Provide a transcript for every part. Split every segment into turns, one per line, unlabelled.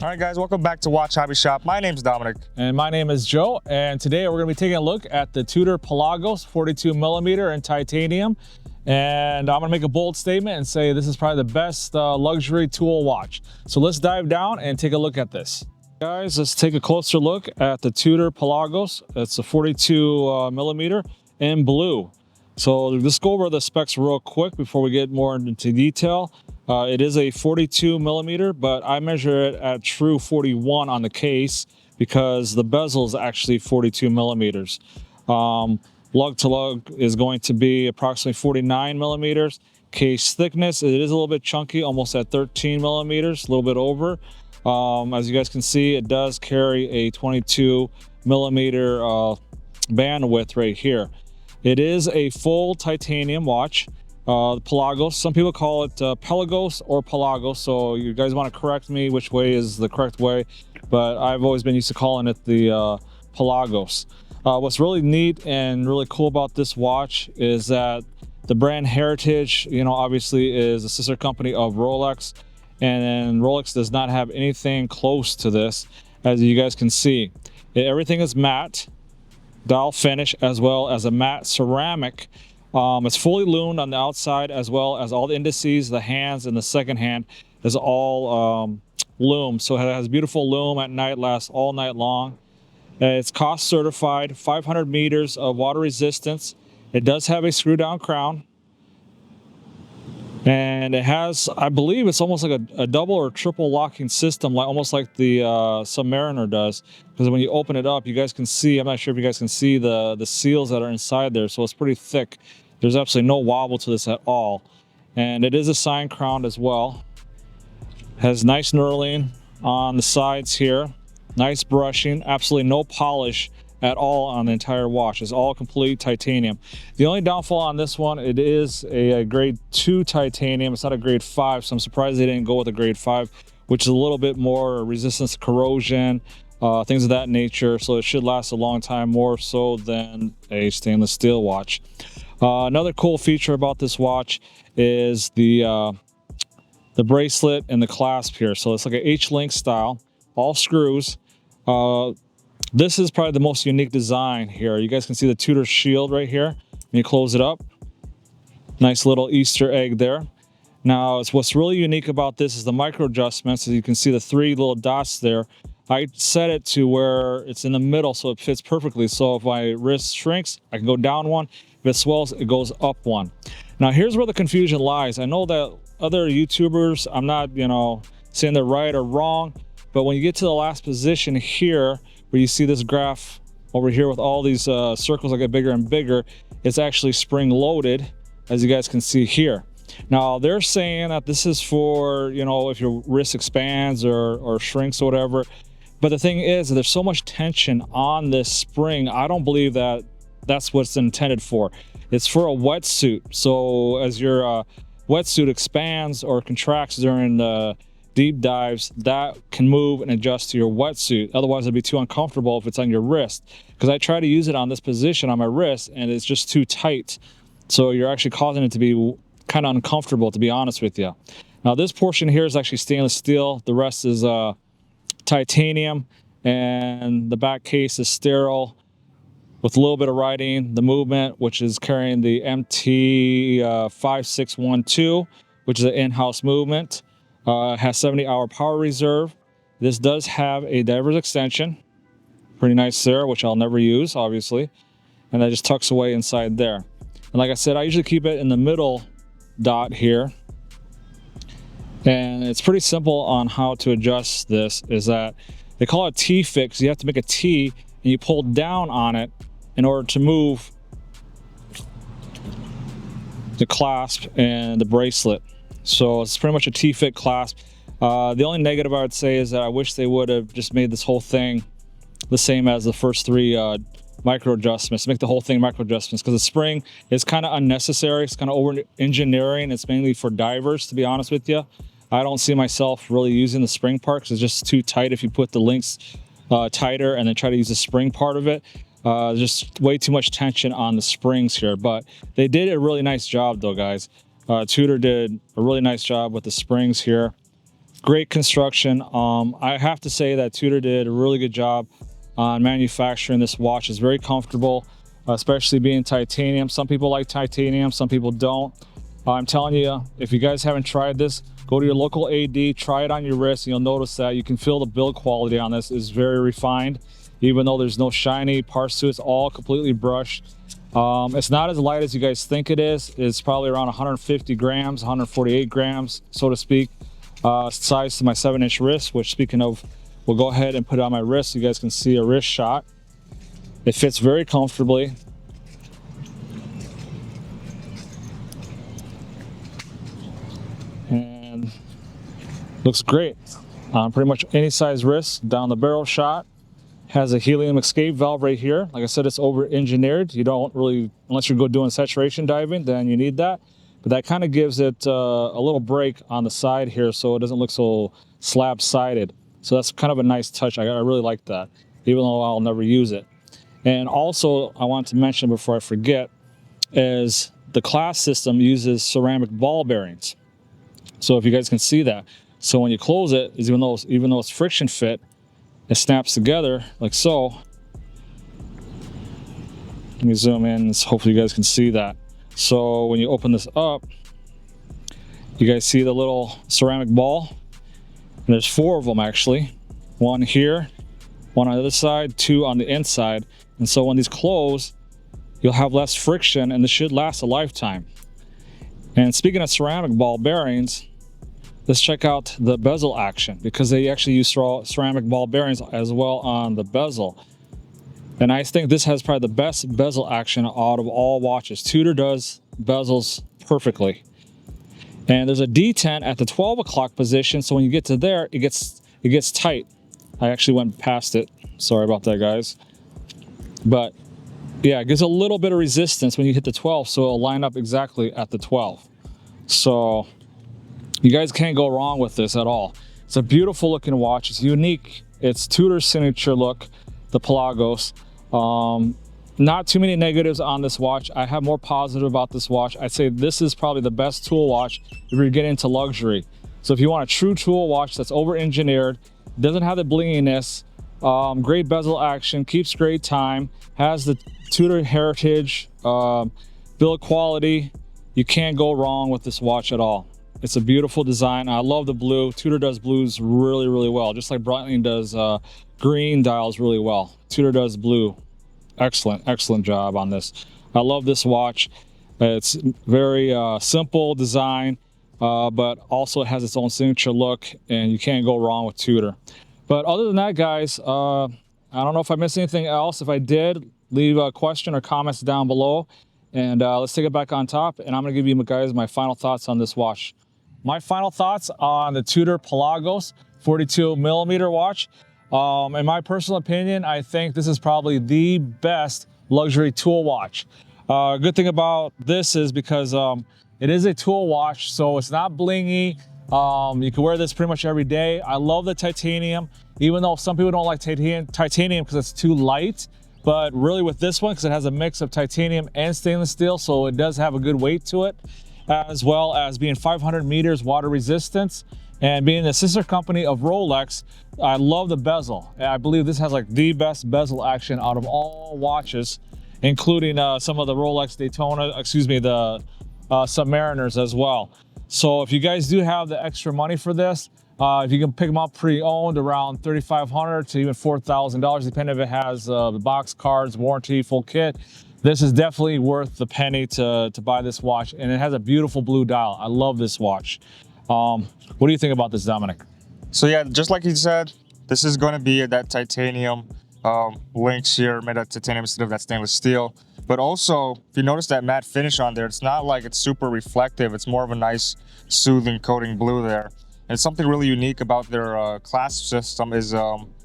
All right, guys, welcome back to Watch Hobby Shop. My name's Dominic.
And my name is Joe. And today we're going to be taking a look at the Tudor Pelagos 42mm in titanium. And I'm going to make a bold statement and say this is probably the best luxury tool watch. So let's dive down and take a look at this. Guys, let's take a closer look at the Tudor Pelagos. It's a 42mm in blue. So let's go over the specs real quick before we get more into detail. It is a 42mm, but I measure it at true 41 on the case because the bezel is actually 42mm. Lug to lug is going to be approximately 49mm. Case thickness, it is a little bit chunky, almost at 13mm, a little bit over. As you guys can see, it does carry a 22mm bandwidth right here. It is a full titanium watch. Pelagos, some people call it Pelagos or Pelagos, so you guys want to correct me which way is the correct way, but I've always been used to calling it the Pelagos. What's really neat and really cool about this watch is that the brand heritage, you know, obviously is a sister company of Rolex, and Rolex does not have anything close to this. As you guys can see, everything is matte dial finish as well as a matte ceramic. It's fully lumed on the outside, as well as all the indices, the hands, and the second hand is all lume. So it has beautiful lume at night, lasts all night long. It's cost certified, 500 meters of water resistance. It does have a screw down crown. And it has, I believe it's almost like a double or triple locking system, like almost like the Submariner does. Because when you open it up, you guys can see, I'm not sure if you guys can see the seals that are inside there. So it's pretty thick. There's absolutely no wobble to this at all. And it is a sign crown as well. Has nice knurling on the sides here. Nice brushing, absolutely no polish at all on the entire watch. It's all complete titanium. The only downfall on this one, it is a grade 2 titanium. It's not a grade 5, so I'm surprised they didn't go with a grade 5, which is a little bit more resistance to corrosion, things of that nature. So it should last a long time, more so than a stainless steel watch. Another cool feature about this watch is the bracelet and the clasp here. So it's like an H-link style, all screws. This is probably the most unique design here. You guys can see the Tudor shield right here. And you close it up. Nice little Easter egg there. Now, what's really unique about this is the micro adjustments. As you can see the 3 little dots there. I set it to where it's in the middle so it fits perfectly. So if my wrist shrinks, I can go down 1. If it swells, it goes up 1. Now, here's where the confusion lies. I know that other YouTubers, I'm not, saying they're right or wrong, but when you get to the last position here, where you see this graph over here with all these circles that get bigger and bigger, it's actually spring loaded, as you guys can see here. Now they're saying that this is for, if your wrist expands or shrinks or whatever. But the thing is, there's so much tension on this spring, I don't believe that that's what it's intended for. It's for a wetsuit. So as your wetsuit expands or contracts during the deep dives, that can move and adjust to your wetsuit. Otherwise it'd be too uncomfortable if it's on your wrist, because I try to use it on this position on my wrist and it's just too tight, so you're actually causing it to be kind of uncomfortable, to be honest with you. Now this portion here is actually stainless steel, the rest is titanium, and the back case is sterile with a little bit of writing. The movement, which is carrying the MT5612, which is an in-house movement. Has 70-hour power reserve. This does have a diver's extension. Pretty nice there, which I'll never use, obviously. And that just tucks away inside there. And like I said, I usually keep it in the middle dot here. And it's pretty simple on how to adjust this, is that they call it T-fix. You have to make a T and you pull down on it in order to move the clasp and the bracelet. So it's pretty much a T-fit clasp. The only negative I would say is that I wish they would have just made this whole thing the same as the first 3 micro adjustments. Make the whole thing micro adjustments, because the spring is kind of unnecessary. It's kind of over engineering. It's mainly for divers, to be honest with you. I don't see myself really using the spring part because it's just too tight. If you put the links tighter and then try to use the spring part of it, just way too much tension on the springs here. But they did a really nice job though, guys. Tudor did a really nice job with the springs here. great construction. I have to say that Tudor did a really good job on manufacturing this watch. It's very comfortable, especially being titanium. Some people like titanium, some people don't. I'm telling you, if you guys haven't tried this, go to your local AD, try it on your wrist, and you'll notice that you can feel the build quality on this is very refined. Even though there's no shiny parts to it, it's all completely brushed. It's not as light as you guys think it is. It's probably around 150 grams, 148 grams, so to speak. Size to my 7-inch wrist, which, speaking of, we'll go ahead and put it on my wrist so you guys can see a wrist shot. It fits very comfortably. And looks great. Pretty much any size wrist. Down the barrel shot. Has a helium escape valve right here. Like I said, it's over engineered. You don't really, unless you go doing saturation diving, then you need that. But that kind of gives it a little break on the side here so it doesn't look so slab sided. So that's kind of a nice touch. I really like that, even though I'll never use it. And also, I want to mention before I forget, is the class system uses ceramic ball bearings. So if you guys can see that. So when you close it, even though it's friction fit, it snaps together like so. Let me zoom in, so hopefully you guys can see that. So when you open this up, you guys see the little ceramic ball? And there's 4 of them actually. One here, one on the other side, 2 on the inside. And so when these close, you'll have less friction and this should last a lifetime. And speaking of ceramic ball bearings, let's check out the bezel action, because they actually use ceramic ball bearings as well on the bezel. And I think this has probably the best bezel action out of all watches. Tudor does bezels perfectly. And there's a detent at the 12 o'clock position, so when you get to there, it gets tight. I actually went past it. Sorry about that, guys. But yeah, it gives a little bit of resistance when you hit the 12, so it'll line up exactly at the 12. So you guys can't go wrong with this at all. It's a beautiful looking watch. It's unique. It's Tudor's signature look, the Pelagos. Not too many negatives on this watch. I have more positive about this watch. I'd say this is probably the best tool watch if you're getting into luxury. So if you want a true tool watch that's over engineered, doesn't have the blinginess, great bezel action, keeps great time, has the Tudor heritage, build quality, you can't go wrong with this watch at all. It's a beautiful design. I love the blue. Tudor does blues really, really well. Just like Breitling does green dials really well. Tudor does blue. Excellent job on this. I love this watch. It's very simple design, but also it has its own signature look, and you can't go wrong with Tudor. But other than that, guys, I don't know if I missed anything else. If I did, leave a question or comments down below, and let's take it back on top, and I'm gonna give you guys my final thoughts on this watch. My final thoughts on the Tudor Pelagos 42mm watch. In my personal opinion, I think this is probably the best luxury tool watch. Good thing about this is because it is a tool watch, so it's not blingy. You can wear this pretty much every day. I love the titanium, even though some people don't like titanium because it's too light. But really with this one, because it has a mix of titanium and stainless steel, so it does have a good weight to it, as well as being 500 meters water resistance. And being the sister company of Rolex, I love the bezel. I believe this has like the best bezel action out of all watches, including some of the Rolex Daytona, excuse me, the Submariners as well. So if you guys do have the extra money for this, if you can pick them up pre-owned around $3,500 to even $4,000, depending if it has the box, cards, warranty, full kit, this is definitely worth the penny to buy this watch. And it has a beautiful blue dial. I love this watch. What do you think about this, Dominic?
So yeah, just like you said, this is going to be that titanium links here made of titanium instead of that stainless steel. But also, if you notice that matte finish on there, it's not like it's super reflective. It's more of a nice soothing coating blue there. And something really unique about their clasp system is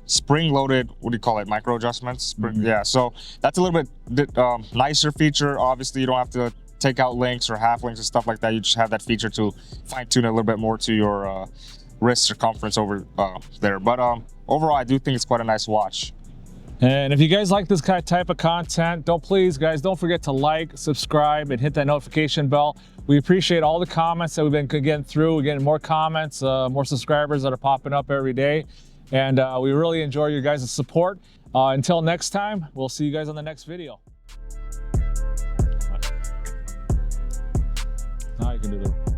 spring-loaded, what do you call it, micro adjustments? Yeah, so that's a little bit nicer feature. Obviously, you don't have to take out links or half links and stuff like that. You just have that feature to fine-tune it a little bit more to your wrist circumference over there. But overall, I do think it's quite a nice watch.
And if you guys like this type of content, please guys, don't forget to like, subscribe, and hit that notification bell. We appreciate all the comments that we've been getting through. We're getting more comments, more subscribers that are popping up every day. And we really enjoy your guys' support. Until next time, we'll see you guys on the next video. Now you can do the